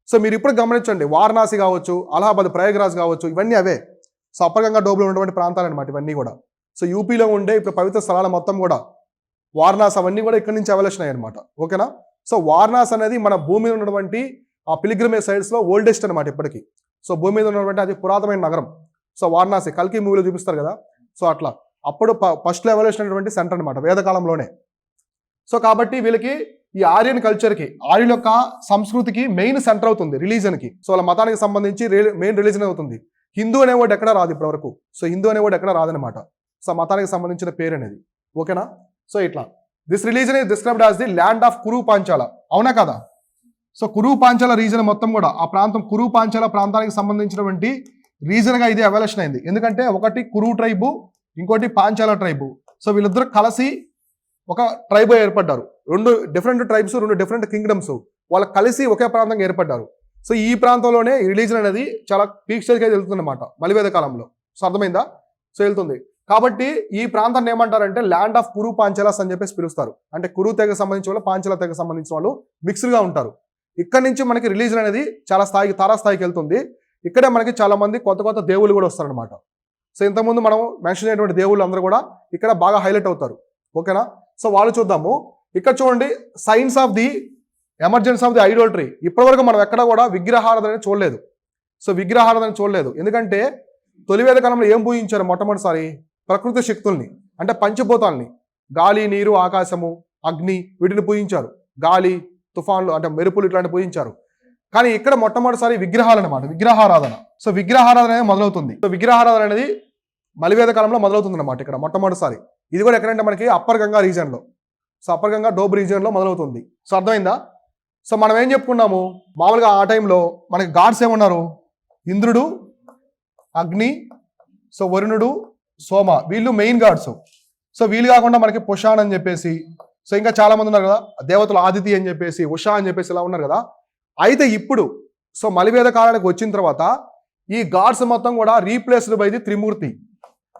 సో మీరు ఇప్పుడు గమనించండి, వారణాసి కావచ్చు, అలహాబాద్, ప్రయాగ్రాజ్ కావచ్చు, ఇవన్నీ అవే. సో అప్పర్ గంగా డోబులో ఉన్నటువంటి ప్రాంతాలు అనమాట ఇవన్నీ కూడా. సో యూపీలో ఉండే ఇప్పుడు పవిత్ర స్థలాల మొత్తం కూడా వారణాసి అవన్నీ కూడా ఇక్కడి నుంచి అవలేషన్ అయ్యాయి అనమాట. ఓకేనా? సో వారణాసి అనేది మన భూమి మీద ఉన్నటువంటి ఆ పిలిగ్రిమేజ్ సైట్స్లో ఓల్డెస్ట్ అనమాట ఇప్పటికీ. సో భూమి మీద ఉన్నటువంటి అది పురాతనమైన నగరం. సో వారణాసి కల్కి మూవీలో చూపిస్తారు కదా, సో అట్లా అప్పుడు ఫస్ట్ ఎవల్యూషన్ అయినటువంటి సెంటర్ అనమాట వేదకాలంలోనే. సో కాబట్టి వీళ్ళకి ఈ ఆర్యన్ కల్చర్కి, ఆర్యుల యొక్క సంస్కృతికి మెయిన్ సెంటర్ అవుతుంది రిలీజన్కి. సో వాళ్ళ మతానికి సంబంధించి మెయిన్ రిలీజన్ అవుతుంది. హిందూ అనే వర్డ్ ఎక్కడ రాదు ఇప్పటి వరకు. సో హిందూ అనే వర్డ్ ఎక్కడ రాదనమాట. సో మతానికి సంబంధించిన పేరు అనేది. ఓకేనా? సో ఇట్లా this region is described as the land of Kuru Panchala. అవునా కదా? సో కురు పాంచాల రీజన్ మొత్తం కూడా ఆ ప్రాంతం కురు పాంచాల ప్రాంతానికి సంబంధించినటువంటి రీజన్గా ఇది ఎవల్యూషన్ అయింది. ఎందుకంటే ఒకటి కురు ట్రైబు, ఇంకోటి పాంచాల ట్రైబు. సో వీళ్ళిద్దరు కలిసి ఒక ట్రైబ్ ఏర్పడ్డారు. రెండు డిఫరెంట్ ట్రైబ్స్, రెండు డిఫరెంట్ కింగ్డమ్స్ వాళ్ళు కలిసి ఒకే ప్రాంతంగా ఏర్పడ్డారు. సో ఈ ప్రాంతంలోనే ఈ రిలీజన్ అనేది చాలా పీక్ స్టేజ్గా వెళ్తుంది అనమాట మలివేద కాలంలో. సో అర్థమైందా? సో వెళ్తుంది. కాబట్టి ఈ ప్రాంతాన్ని ఏమంటారంటే ల్యాండ్ ఆఫ్ కురు పాంచాలస్ అని చెప్పేసి పిలుస్తారు. అంటే కురు తెగకు సంబంధించిన వాళ్ళు, పాంచాల తెగకు సంబంధించిన వాళ్ళు మిక్స్డ్గా ఉంటారు. ఇక్కడ నుంచి మనకి రిలీజన్ అనేది చాలా స్థాయికి, తారాస్థాయికి వెళ్తుంది. ఇక్కడే మనకి చాలా మంది కొత్త కొత్త దేవుళ్ళు కూడా వస్తారనమాట. సో ఇంతకుముందు మనం మెన్షన్ అయినటువంటి దేవుళ్ళు అందరూ కూడా ఇక్కడ బాగా హైలైట్ అవుతారు. ఓకేనా? సో వాళ్ళు చూద్దాము. ఇక్కడ చూడండి, signs of the emergence of the idolatry. ఇప్పటివరకు మనం ఎక్కడ కూడా విగ్రహారాధన చూడలేదు. సో విగ్రహారాధన చూడలేదు. ఎందుకంటే తొలివేద కాలంలో ఏం పూజించారు? మొట్టమొదటిసారి ప్రకృతి శక్తుల్ని, అంటే పంచభూతాల్ని, గాలి, నీరు, ఆకాశము, అగ్ని, వీటిని పూజించారు. గాలి, తుఫాన్లు అంటే మెరుపులు ఇట్లాంటి పూజించారు. కానీ ఇక్కడ మొట్టమొదటిసారి విగ్రహాలు అనమాట, విగ్రహారాధన. సో విగ్రహారాధన అనేది మొదలవుతుంది. సో విగ్రహారాధన అనేది మలివేద కాలంలో మొదలవుతుంది అనమాట ఇక్కడ మొట్టమొదటిసారి. ఇది కూడా ఎక్కడంటే మనకి అప్పర్ గంగా రీజియన్లో, సో అప్పర్ గంగా డోబ్ రీజియన్లో మొదలవుతుంది. సో అర్థమైందా? సో మనం ఏం చెప్పుకున్నాము, మామూలుగా ఆ టైంలో మనకి గాడ్స్ ఏమన్నారు? ఇంద్రుడు, అగ్ని, సో వరుణుడు, సోమ, వీళ్ళు మెయిన్ గాడ్స్. సో వీళ్ళు కాకుండా మనకి పుషాన్ అని చెప్పేసి, సో ఇంకా చాలా మంది ఉన్నారు కదా దేవతలు, ఆదితి అని చెప్పేసి, ఉషా అని చెప్పేసి ఇలా ఉన్నారు కదా. అయితే ఇప్పుడు సో మలివేద కాలానికి వచ్చిన తర్వాత ఈ గాడ్స్ మొత్తం కూడా replaced by the Trimurti.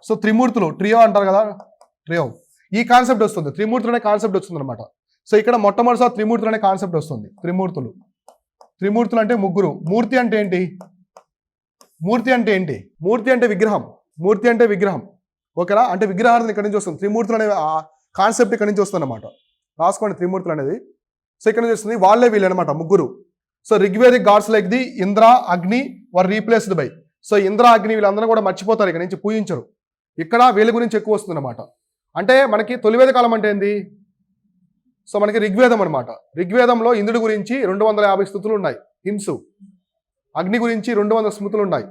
So త్రిమూర్తులు, ట్రియో అంటారు కదా, ట్రియో, ఈ కాన్సెప్ట్ వస్తుంది. త్రిమూర్తులు అనే కాన్సెప్ట్ వస్తుంది అనమాట. సో ఇక్కడ మొట్టమొదటిసారి త్రిమూర్తులు అనే కాన్సెప్ట్ వస్తుంది. త్రిమూర్తులు, త్రిమూర్తులు అంటే ముగ్గురు. మూర్తి అంటే ఏంటి? మూర్తి అంటే ఏంటి? మూర్తి అంటే విగ్రహం. మూర్తి అంటే విగ్రహం. ఓకేనా? అంటే విగ్రహాన్ని ఇక్కడ నుంచి వస్తుంది. త్రిమూర్తులు అనే కాన్సెప్ట్ ఇక్కడ నుంచి వస్తుంది అనమాట. రాసుకోండి త్రిమూర్తులు అనేది. సో ఇక్కడ నుంచి వస్తుంది. వాళ్ళే వీళ్ళు అనమాట, ముగ్గురు. So Rigvedic gods like the Indra, Agni were replaced by. So Indra, Agni వీళ్ళందరూ కూడా మర్చిపోతారు, ఇక్కడ నుంచి పూజించరు. ఇక్కడ వీళ్ళ గురించి ఎక్కువ వస్తుంది అనమాట. అంటే మనకి తొలివేద కాలం అంటే ఏంది? సో మనకి ఋగ్వేదం అనమాట. ఋగ్వేదంలో ఇంద్రుడి గురించి 250 స్తుతులు ఉన్నాయి, హింసు. అగ్ని గురించి 200 స్మృతులు ఉన్నాయి,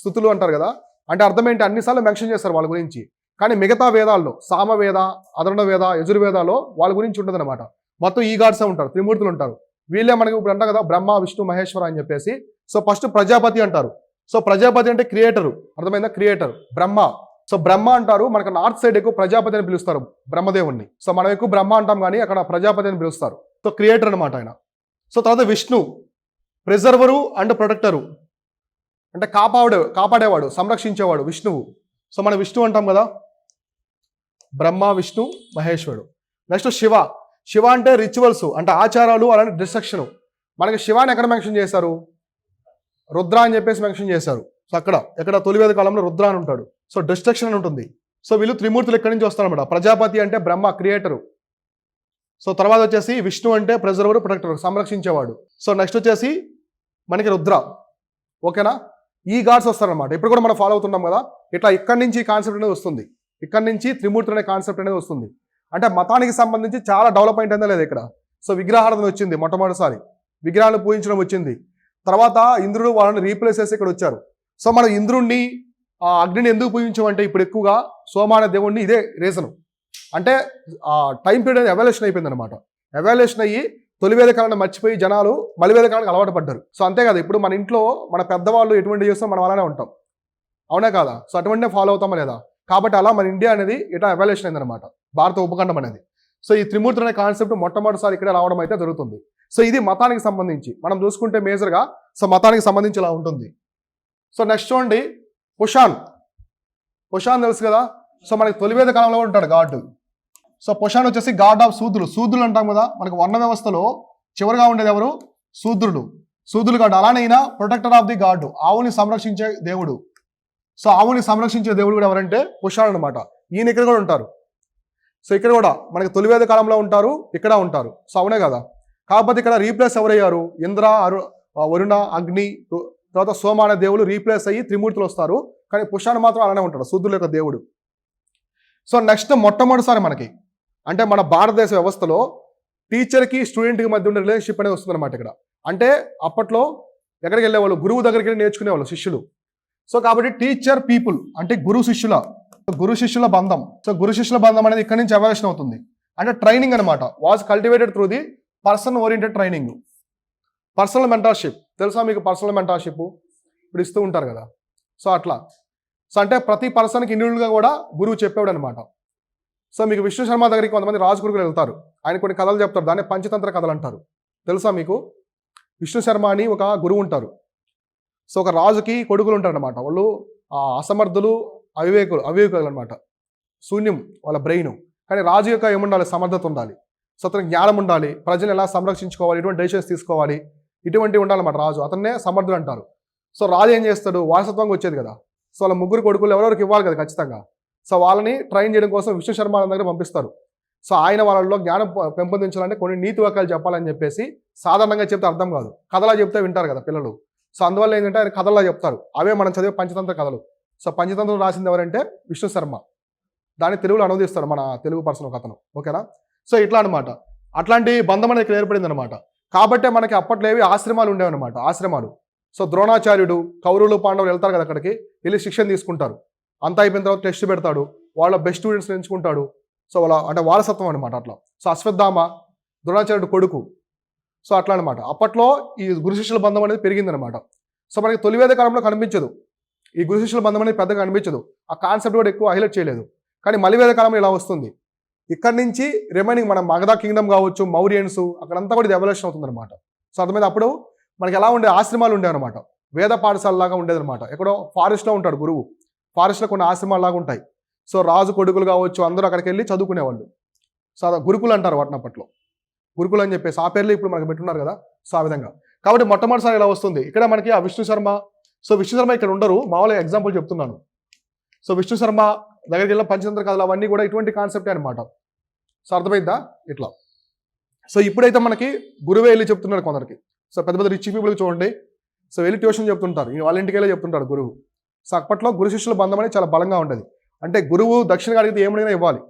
స్తుతులు అంటారు కదా. అంటే అర్థం ఏంటి? అన్నిసార్లు మెన్షన్ చేస్తారు వాళ్ళ గురించి. కానీ మిగతా వేదాల్లో, సామవేద, అధర్ణ వేద, యజుర్వేదాలో వాళ్ళ గురించి ఉంటుంది అనమాట. మొత్తం ఈ గాడ్సే ఉంటారు, త్రిమూర్తులు ఉంటారు. వీళ్ళే మనకి ఇప్పుడు అంటారు కదా బ్రహ్మ, విష్ణు, మహేశ్వర అని చెప్పేసి. సో ఫస్ట్ ప్రజాపతి అంటారు. సో ప్రజాపతి అంటే క్రియేటరు, అర్థమైందా? క్రియేటర్ బ్రహ్మ. సో బ్రహ్మ అంటారు. మనకు నార్త్ సైడ్ ఎక్కువ ప్రజాపతి అని పిలుస్తారు బ్రహ్మదేవుణ్ణి. సో మనం ఎక్కువ బ్రహ్మ అంటాం, కానీ అక్కడ ప్రజాపతి అని పిలుస్తారు. సో క్రియేటర్ అనమాట ఆయన. సో తర్వాత విష్ణు, ప్రిజర్వరు అండ్ ప్రొటెక్టరు, అంటే కాపాడేవాడు, సంరక్షించేవాడు విష్ణువు. సో మనం విష్ణు అంటాం కదా, బ్రహ్మ, విష్ణు, మహేశ్వరుడు. నెక్స్ట్ శివ. శివ అంటే రిచువల్స్, అంటే ఆచారాలు, అలాంటి డిస్ట్రక్షన్. మనకి శివాని ఎక్కడ మెన్షన్ చేశారు? రుద్ర అని చెప్పేసి మెన్షన్ చేశారు. సో ఎక్కడ తొలివేద కాలంలో రుద్ర అని ఉంటాడు. సో డిస్ట్రక్షన్ అని ఉంటుంది. సో వీళ్ళు త్రిమూర్తులు ఎక్కడి నుంచి వస్తారన్నమాట. ప్రజాపతి అంటే బ్రహ్మ, క్రియేటరు. సో తర్వాత వచ్చేసి విష్ణు అంటే ప్రిజర్వర్, ప్రొటెక్టర్, సంరక్షించేవాడు. సో నెక్స్ట్ వచ్చేసి మనకి రుద్ర. ఓకేనా? ఈ గాడ్స్ వస్తారనమాట. ఇప్పుడు కూడా మనం ఫాలో అవుతున్నాం కదా. ఇట్లా ఇక్కడి నుంచి ఈ కాన్సెప్ట్ అనేది వస్తుంది. ఇక్కడి నుంచి త్రిమూర్తులు అనే కాన్సెప్ట్ అనేది వస్తుంది. అంటే మతానికి సంబంధించి చాలా డెవలప్మెంట్ అనేది లేదు ఇక్కడ. సో విగ్రహారాధన వచ్చింది మొట్టమొదటిసారి, విగ్రహాలను పూజించడం వచ్చింది. తర్వాత ఇంద్రుడు వాళ్ళని రీప్లేస్ చేసి ఇక్కడ వచ్చారు. సో మనం ఇంద్రుడిని, అగ్నిని ఎందుకు పూజించామంటే ఇప్పుడు ఎక్కువగా సోమాన దేవుడిని, ఇదే రీజను. అంటే టైం పీరియడ్ అనేది ఎవల్యూషన్ అయిపోయింది అనమాట. ఎవల్యూషన్ అయ్యి తొలివేద కాలాన్ని మర్చిపోయి జనాలు మలివేద కాలానికి అలవాటు పడ్డారు. సో అంతే కదా, ఇప్పుడు మన ఇంట్లో మన పెద్దవాళ్ళు ఎటువంటి చేస్తాం మనం అలానే ఉంటాం, అవునా కాదా? సో అటువంటినే ఫాలో అవుతామా లేదా? కాబట్టి అలా మన ఇండియా అనేది ఇట్లా ఎవల్యూషన్ అయిందనమాట, భారత ఉపఖండం అనేది. సో ఈ త్రిమూర్తులు అనే కాన్సెప్ట్ మొట్టమొదటిసారి ఇక్కడ రావడం అయితే జరుగుతుంది. సో ఇది మతానికి సంబంధించి మనం చూసుకుంటే మేజర్గా సో మతానికి సంబంధించి ఇలా ఉంటుంది. సో నెక్స్ట్ చూడండి, పుషాన్. పుషాన్ తెలుసు కదా. సో మనకి తొలివేద కాలంలో ఉంటాడు గాడ్. సో పుషాన్ వచ్చేసి గాడ్ ఆఫ్ శూద్రులు. శూద్రులు అంటాం కదా, మనకు వర్ణ వ్యవస్థలో చివరిగా ఉండేది ఎవరు? శూద్రుడు. శూద్రులు గాడ్. అలానైనా ప్రొటెక్టర్ ఆఫ్ ది గాడ్, ఆవుని సంరక్షించే దేవుడు. సో ఆవుని సంరక్షించే దేవుడు కూడా ఎవరంటే పుషాన్ అనమాట. ఈయన ఇక్కడ కూడా ఉంటారు. సో ఇక్కడ కూడా మనకి తొలివేద కాలంలో ఉంటారు, ఇక్కడ ఉంటారు. సో అవునే కదా. కాకపోతే ఇక్కడ రీప్లేస్ ఎవరయ్యారు? ఇంద్ర, వరుణ, అగ్ని, తర్వాత సోమ అనే దేవుడు రీప్లేస్ అయ్యి త్రిమూర్తులు వస్తారు. కానీ పుషాన్ మాత్రం అలానే ఉంటాడు, శూద్రుల యొక్క దేవుడు. సో నెక్స్ట్ మొట్టమొదటిసారి మనకి అంటే మన భారతదేశ వ్యవస్థలో టీచర్కి స్టూడెంట్కి మధ్య ఉండే రిలేషన్షిప్ అనేది వస్తుంది అనమాట ఇక్కడ. అంటే అప్పట్లో ఎక్కడికి వెళ్ళేవాళ్ళు? గురువు దగ్గరికి వెళ్ళి నేర్చుకునేవాళ్ళు శిష్యులు. సో కాబట్టి టీచర్ పీపుల్ అంటే గురు శిష్యుల బంధం. సో గురు శిష్యుల బంధం అనేది ఇక్కడ నుంచి ఎవల్యూషన్ అవుతుంది. అంటే ట్రైనింగ్ అనమాట. Was cultivated through the person oriented training. Personal mentorship తెలుసా మీకు? పర్సనల్ మెంటర్షిప్ ఇప్పుడు ఇస్తూ ఉంటారు కదా. సో అట్లా. సో అంటే ప్రతి పర్సన్కి ఇండివిజువల్గా కూడా గురువు చెప్పేవాడు అనమాట. సో మీకు విష్ణు శర్మ దగ్గరికి కొంతమంది రాజగురువులు వెళ్తారు, ఆయన కొన్ని కథలు చెప్తారు, దాన్ని పంచతంత్ర కథలు అంటారు. తెలుసా మీకు? విష్ణు శర్మ అని ఒక గురువు ఉంటారు. సో ఒక రాజుకి కొడుకులు ఉంటారు అనమాట. వాళ్ళు అసమర్థులు, అవివేకులు అనమాట. శూన్యం వాళ్ళ బ్రెయిన్. కానీ రాజు యొక్క ఏముండాలి? సమర్థత ఉండాలి. సో అతనికి జ్ఞానం ఉండాలి, ప్రజలు ఎలా సంరక్షించుకోవాలి, ఎటువంటి డెసిషన్స్ తీసుకోవాలి, ఇటువంటివి ఉండాలన్నమాట రాజు. అతన్నే సమర్థుడు అంటారు. సో రాజు ఏం చేస్తాడు? వారసత్వంగా వచ్చేది కదా. సో వాళ్ళ ముగ్గురు కొడుకులు ఎవరెవరికి ఇవ్వాలి కదా ఖచ్చితంగా. సో వాళ్ళని ట్రైన్ చేయడం కోసం విష్ణు శర్మ దగ్గర పంపిస్తారు. సో ఆయన వాళ్ళలో జ్ఞానం పెంపొందించాలంటే కొన్ని నీతి వాక్యాలు చెప్పాలని చెప్పేసి సాధారణంగా చెప్తే అర్థం కాదు, కథలా చెప్తే వింటారు కదా పిల్లలు. సో అందువల్ల ఏంటంటే ఆయన కథలా చెప్తారు. అవే మనం చదివే పంచతంత్ర కథలు. సో పంచతంత్రం రాసింది ఎవరంటే విష్ణు శర్మ. దాన్ని తెలుగులో అనువదిస్తాడు మన తెలుగు పర్సన్ ఒక అతను. ఓకేనా? సో ఇట్లా అనమాట. అట్లాంటి బంధం అనేది ఇక్కడ ఏర్పడింది అనమాట. కాబట్టే మనకి అప్పట్లో ఏవి ఆశ్రమాలు ఉండేవన్నమాట. ఆశ్రమాలు. సో ద్రోణాచార్యుడు, కౌరవులు, పాండవులు వెళ్తారు కదా అక్కడికి, వెళ్ళి శిక్షణ తీసుకుంటారు. అంతా అయిపోయిన తర్వాత టెస్ట్ పెడతాడు, వాళ్ళ బెస్ట్ స్టూడెంట్స్ని ఎంచుకుంటాడు. సో వాళ్ళ అంటే వారసత్వం అనమాట అట్లా. సో అశ్వత్థామ ద్రోణాచార్యుడు కొడుకు. సో అట్లా అనమాట. అప్పట్లో ఈ గురు శిష్యుల బంధం అనేది పెరిగిందనమాట. సో మనకి తొలివేద కాలంలో కనిపించదు ఈ గురు శిష్యుల బంధం అనేది, పెద్దగా కనిపించదు. ఆ కాన్సెప్ట్ కూడా ఎక్కువ హైలైట్ చేయలేదు. కానీ మలివేద కాలంలో ఇలా వస్తుంది. ఇక్కడ నుంచి రిమైనింగ్ మన మగధ కింగ్డమ్ కావచ్చు, మౌర్యన్స్, అక్కడంతా కూడా ఇది ఎవల్యూషన్ అవుతుంది అనమాట. సో అర్థమైంది. అప్పుడు మనకి ఎలా ఉండే ఆశ్రమాలు ఉండేవి అనమాట. వేద పాఠశాల లాగా ఉండేది అనమాట. ఎక్కడో ఫారెస్ట్లో ఉంటాడు గురువు. ఫారెస్ట్లో కొన్ని ఆశ్రమాలు లాగా ఉంటాయి. సో రాజు కొడుకులు కావచ్చు అందరూ అక్కడికి వెళ్ళి చదువుకునేవాళ్ళు. సో అలా గురుకులు అంటారు వాటిని అప్పట్లో. గురుకులు అని చెప్పేసి ఆ పేర్లు ఇప్పుడు మనకు పెట్టున్నారు కదా. సో ఆ విధంగా. కాబట్టి మొట్టమొదటిసారి ఇలా వస్తుంది. ఇక్కడ మనకి ఆ విష్ణు శర్మ. సో విష్ణు శర్మ ఇక్కడ ఉండరు, మామూలుగా ఎగ్జాంపుల్ చెప్తున్నాను. సో విష్ణు శర్మ దగ్గరికి వెళ్ళిన పంచతంత్ర కథలు అవన్నీ కూడా ఇటువంటి కాన్సెప్టే అనమాట. సో అర్థమైందా? ఇట్లా. సో ఇప్పుడైతే మనకి గురువే వెళ్ళి చెప్తున్నారు కొందరికి. సో పెద్ద పెద్ద రిచ్ పీపుల్కి చూడండి. సో వెళ్ళి ట్యూషన్ చెప్తుంటారు, వాళ్ళ ఇంటికి వెళ్ళి చెప్తుంటారు గురువు. సో అప్పట్లో గురు శిష్యుల బంధం అనేది చాలా బలంగా ఉండేది. అంటే గురువు దక్షిణగా అడిగితే ఏమైనా ఇవ్వాలి.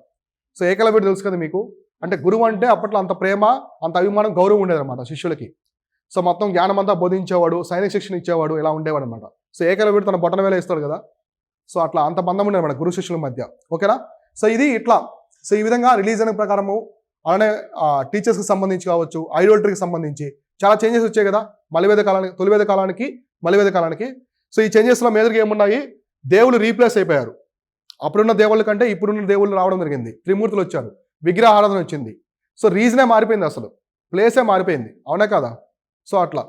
సో ఏకలవ్యుడు తెలుసు కదా మీకు. అంటే గురువు అంటే అప్పట్లో అంత ప్రేమ, అంత అభిమానం, గౌరవం ఉండేది అనమాట శిష్యులకి. సో మొత్తం జ్ఞానం అంతా బోధించేవాడు, సైనిక శిక్షణ ఇచ్చేవాడు, ఇలా ఉండేవాడు అనమాట. సో ఏకలవ్యుడు తన బొట్టన వేల ఇస్తాడు కదా. సో అట్లా అంత బంధం ఉండేది అనమాట గురు శిష్యుల మధ్య. ఓకేనా? సో ఇది ఇట్లా. సో ఈ విధంగా రిలీజన్ ప్రకారము అలానే టీచర్స్కి సంబంధించి కావచ్చు, ఐడోల్టరీకి సంబంధించి చాలా చేంజెస్ వచ్చాయి కదా మలివేద కాలానికి, తొలివేద కాలానికి, మలివేద కాలానికి. సో ఈ చేంజెస్లో మేజర్గా ఏమున్నాయి? దేవుళ్ళు రీప్లేస్ అయిపోయారు. అప్పుడున్న దేవుళ్ళ కంటే ఇప్పుడున్న దేవుళ్ళు రావడం జరిగింది. త్రిమూర్తులు వచ్చారు, విగ్రహ ఆరాధన వచ్చింది. సో రీజనే మారిపోయింది, అసలు ప్లేసే మారిపోయింది. అవునా కదా? సో అట్లా.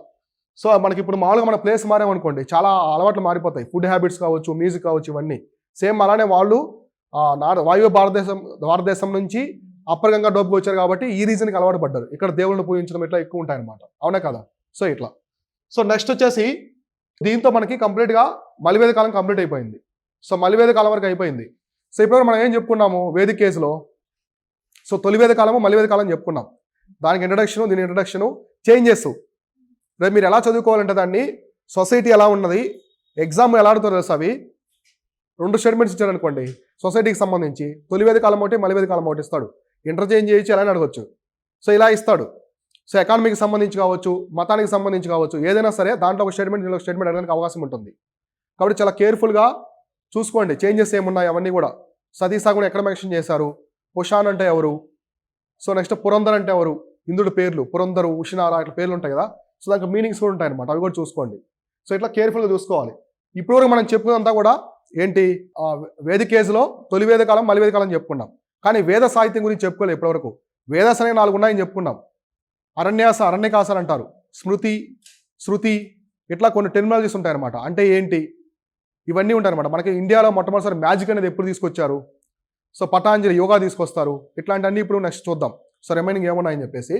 సో మనకి ఇప్పుడు మామూలుగా మన ప్లేస్ మారామనుకోండి, చాలా అలవాట్లు మారిపోతాయి. ఫుడ్ హ్యాబిట్స్ కావచ్చు, మ్యూజిక్ కావచ్చు, ఇవన్నీ సేమ్. అలానే వాళ్ళు వాయువ్య భారతదేశం నుంచి అప్పర్ గంగా డోబ్కి వచ్చారు కాబట్టి ఈ రీజన్కి అలవాటు పడ్డారు. ఇక్కడ దేవుళ్ళని పూజించడం ఇట్లా ఎక్కువ ఉంటాయన్నమాట. అవునా కదా? సో ఇట్లా. సో నెక్స్ట్ వచ్చేసి దీంతో మనకి కంప్లీట్గా మలివేద కాలం కంప్లీట్ అయిపోయింది. సో మలివేద కాలం వరకు అయిపోయింది. సో ఇప్పుడు మనం ఏం చెప్పుకున్నాము వేదిక కేసులో? సో తొలివేద కాలము, మలివేద కాలం చెప్పుకున్నాం. దానికి ఇంట్రడక్షను, దీని ఇంట్రడక్షను, చేంజెస్. రేపు మీరు ఎలా చదువుకోవాలంటే దాన్ని, సొసైటీ ఎలా ఉన్నది, ఎగ్జామ్ ఎలా ఆడుతారో తెలుసు. అవి 2 స్టేట్మెంట్స్ ఇచ్చారనుకోండి సొసైటీకి సంబంధించి, తొలివేద కాలం ఒకటి, మలివేద కాలం ఒకటి ఇస్తాడు. ఇంటర్చేంజ్ చేయొచ్చు, ఎలా అడగొచ్చు. సో ఇలా ఇస్తాడు. సో ఎకానమీకి సంబంధించి కావచ్చు, మతానికి సంబంధించి కావచ్చు, ఏదైనా సరే దాంట్లో ఒక స్టేట్మెంట్, దీనిలో స్టేట్మెంట్ అడగడానికి అవకాశం ఉంటుంది. కాబట్టి చాలా కేర్ఫుల్గా చూసుకోండి చేంజెస్ ఏమున్నాయి అవన్నీ కూడా. సతీసాగుని ఎక్కడ మెన్షన్ చేశారు, పుషాన్ అంటే ఎవరు, సో నెక్స్ట్ పురందర్ అంటే ఎవరు, ఇంద్రుడి పేర్లు పురందరు, ఉషినార ఇట్లా పేర్లు ఉంటాయి కదా. సో దానికి మీనింగ్స్ కూడా ఉంటాయి అనమాట, అవి కూడా చూసుకోండి. సో ఇట్లా కేర్ఫుల్గా చూసుకోవాలి. ఇప్పటివరకు మనం చెప్పుకున్నంతా కూడా ఏంటి, వేదిక కేసులో తొలివేద కాలం, మలివేద కాలం చెప్పుకున్నాం. కానీ వేద సాహిత్యం గురించి చెప్పుకోలేదు ఇప్పటివరకు. వేదాస్ అనేవి 4 ఉన్నాయని చెప్పుకున్నాం. అరణ్యకాసాలు అంటారు, స్మృతి, శృతి, ఇట్లా కొన్ని టెర్మినాలజీస్ ఉంటాయన్నమాట. అంటే ఏంటి ఇవన్నీ ఉంటాయన్నమాట. మనకి ఇండియాలో మొట్టమొదటిసారి మ్యాజిక్ అనేది ఎప్పుడు తీసుకొచ్చారు? సో పతాంజలి యోగా తీసుకొస్తారు. ఇట్లాంటివన్నీ ఇప్పుడు నెక్స్ట్ చూద్దాం. సో రిమైనింగ్ ఏమున్నాయని చెప్పేసి.